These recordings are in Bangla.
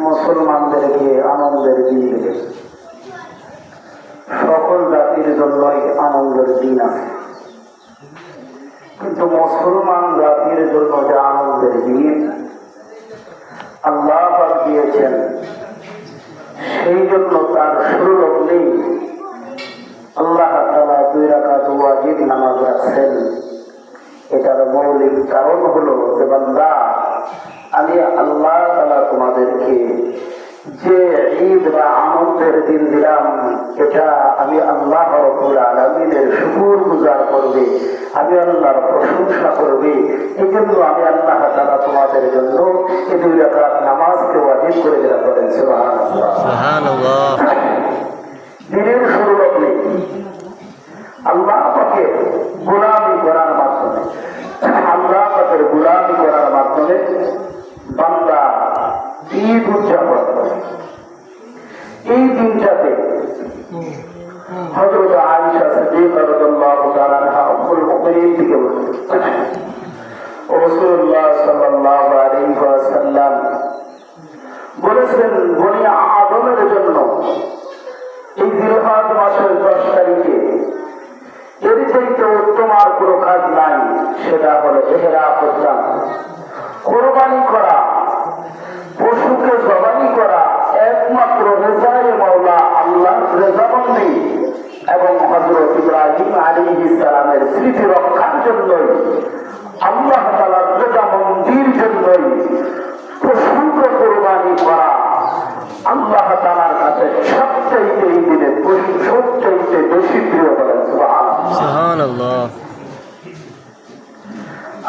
মুসলমানদেরকে আনন্দের দিন, সকল জাতির জন্যই আনন্দের দিন আছে, কিন্তু মুসলমান জাতির জন্য যে আনন্দের দিন আল্লাহ পাক দিয়েছেন, সেই জন্য তার শুরু লগ্নেই আল্লাহ তাআলা 2 রাকাত ওয়াজিব নামাজ রাখছেন। এটার মৌলিক কারণ হলো যে বান্দা, আমি আল্লাহ তাআলা তোমাদেরকে যে ঈদ বা আনন্দের দিন দিলাম, এটা আমি আল্লাহ রাব্বুল আলামিনের শুকর গুজার করবে, আমি আল্লাহর প্রশংসা করবে। এই জন্য আমি আল্লাহ তাআলা তোমাদের জন্য এই 2 রাকাত নামাজকে ওয়াজিব করে দিলাম। বলেন সুবহানাল্লাহ। সুবহানাল্লাহ। দিনের শুরু লগ্নে আল্লাহ পাকের গোলামি করার মাধ্যমে, আল্লাহ পাকের গোলামি করার মাধ্যমে বান্দা ঈদ উদযাপন করে। এই দিনটাতে হযরত আয়েশা সিদ্দিকা রাদিয়াল্লাহু তাআলা আনহা উম্মুল মুমিনিন থেকে বলেছেন, রাসূলুল্লাহ সাল্লাল্লাহু আলাইহি ওয়াসাল্লাম বলেছেন, বনি আদমের জন্য এই জিলহজ মাসের 10 তারিখে এর চাইতে উত্তম আর কোনো কাজ নাই। সেটা হলো ইহরাম করলাম, কোরবানি করা, পশুকে জবানি করা একমাত্র রেজায়ে মাওলা আল্লাহর রেজামন্দি এবং হযরত ইব্রাহিম আলাইহিস সালামের স্মৃতি রক্ষার জন্যই, আল্লাহ তাআলার রেজামন্দির জন্যই পশুকে কোরবানি করা আল্লাহ তাআলার কাছে সবচাইতে এই দিনে সবচাইতে বেশি প্রিয়। বলেন সুবহানাল্লাহ।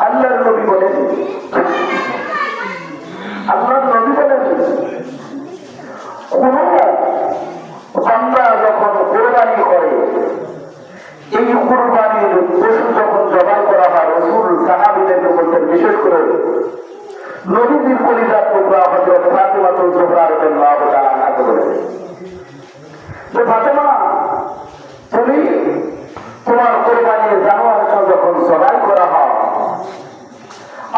আল্লাহর নবী বলেন, কোন বান্দা যখন কোরবানি করে, এই কোরবানির পশু যখন জবাই করা হয়, রাসূল সাহাবীদেরকে বলতেন, বিশেষ করে নবীজির কলিজার টুকরা হযরত ফাতিমা যুহরা রাদিয়াল্লাহু তাআলা আনহাকে বলেন যে, ফাতেমা, তুমি তোমার কোরবানির জানোয়ারটা যখন জবাই করা হয়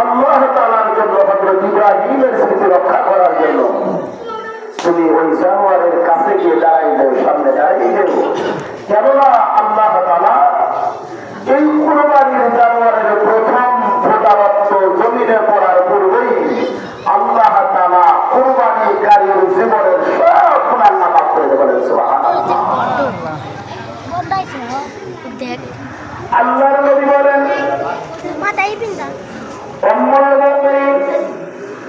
আল্লাহ তাআলার জন্য, হযরত ইব্রাহিমের স্মৃতি রক্ষা করার জন্য, তুমি ওই জানোয়ারের কাছে গিয়ে দাঁড়াইলে, সামনে দাঁড়াইলে, কেননা আল্লাহ তাআলা এই কোরবানির জানোয়ারের প্রথম ফোঁটা রক্ত জমিনে পড়ার পূর্বেই আল্লাহ তাআলা কোরবানিকারীর জীবনের সব গুনাহ মাফ করে দেবেন। সুবহানাল্লাহ। আল্লাহ